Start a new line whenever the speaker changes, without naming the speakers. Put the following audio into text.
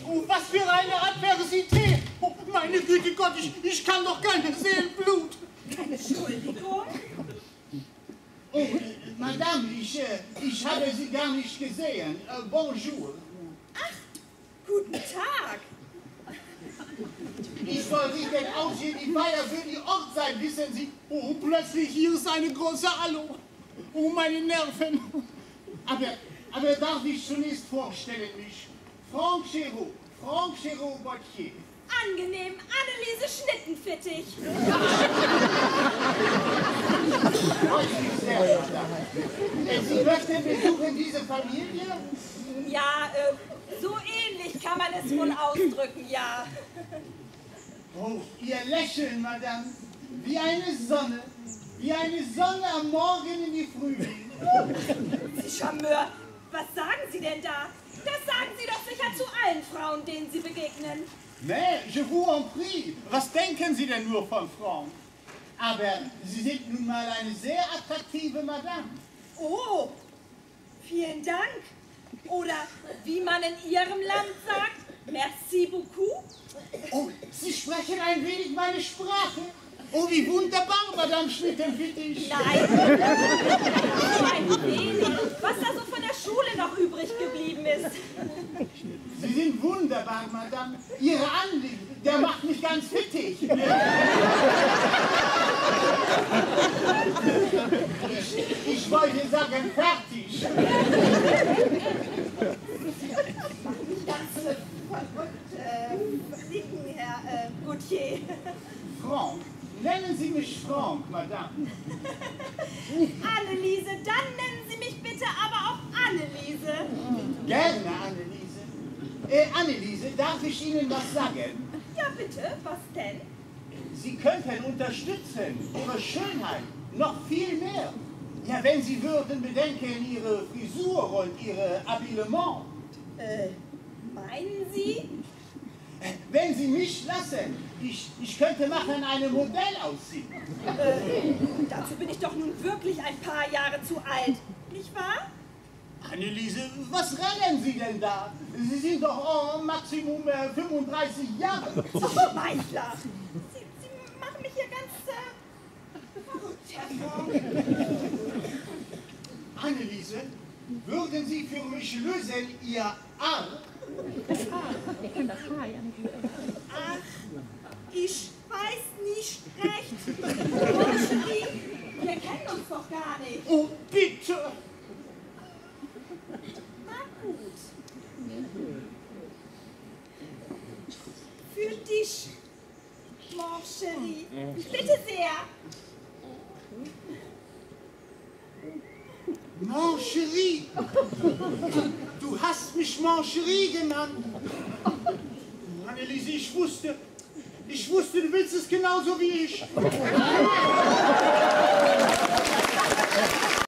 Oh, was für eine Adversität! Oh, meine Güte Gott, ich kann doch keine sehen, Blut!
Keine Entschuldigung?
Oh, Madame, ich habe Sie gar nicht gesehen. Bonjour.
Ach, guten Tag.
Ich soll richten aus hier die Feier für die Hochzeit, wissen Sie? Oh, plötzlich hier ist eine große Hallo. Oh, meine Nerven. Aber darf ich zunächst vorstellen mich? Franck Chéreau Bottier.
Angenehm, Anneliese Schnittenfittich.
Sie möchten besuchen diese Familie?
Ja, so ähnlich kann man es wohl ausdrücken, ja.
Oh, Ihr Lächeln, Madame, wie eine Sonne am Morgen in die Frühling.
Sie Charmeur, was sagen Sie denn da? Das sagen Sie doch sicher zu allen Frauen, denen Sie begegnen.
Mais, je vous en prie, was denken Sie denn nur von Franck? Aber Sie sind nun mal eine sehr attraktive Madame.
Oh, vielen Dank. Oder wie man in Ihrem Land sagt, merci beaucoup.
Oh, Sie sprechen ein wenig meine Sprache. Oh, wie wunderbar, Madame Schnittenfittich.
Nein, ein wenig. Was da so von der Schule noch übrig geblieben ist.
Sie sind wunderbar, Madame. Ihre Anliegen, der macht mich ganz fittig. Ich wollte sagen, fertig.
Ganz verrückt fliegen, Herr Gautier.
Franck, nennen Sie mich Franck, Madame.
Anneliese, dann nennen Sie mich bitte aber auch Anneliese.
Gerne, Anneliese. Anneliese, darf ich Ihnen was sagen?
Ja, bitte, was denn?
Sie könnten unterstützen, Ihre Schönheit, noch viel mehr. Ja, wenn Sie würden bedenken, Ihre Frisur und Ihre Habillement.
Meinen Sie?
Wenn Sie mich lassen, ich könnte machen eine Modell aussehen.
Dazu bin ich doch nun wirklich ein paar Jahre zu alt, nicht wahr?
Anneliese, was rennen Sie denn da? Sie sind doch Maximum 35 Jahre.
Schmeichler! Sie machen mich hier ganz verrückt, Herr Franck.
Anneliese, würden Sie für mich lösen Ihr Haar?
Ach, ich weiß nicht recht. Moncherie, wir kennen uns doch gar nicht.
Oh, bitte!
Na gut. Für dich, Moncherie. Bitte sehr.
Mon Chéri! Du hast mich Mon Chéri genannt. Anneliese, ich wusste, du willst es genauso wie ich.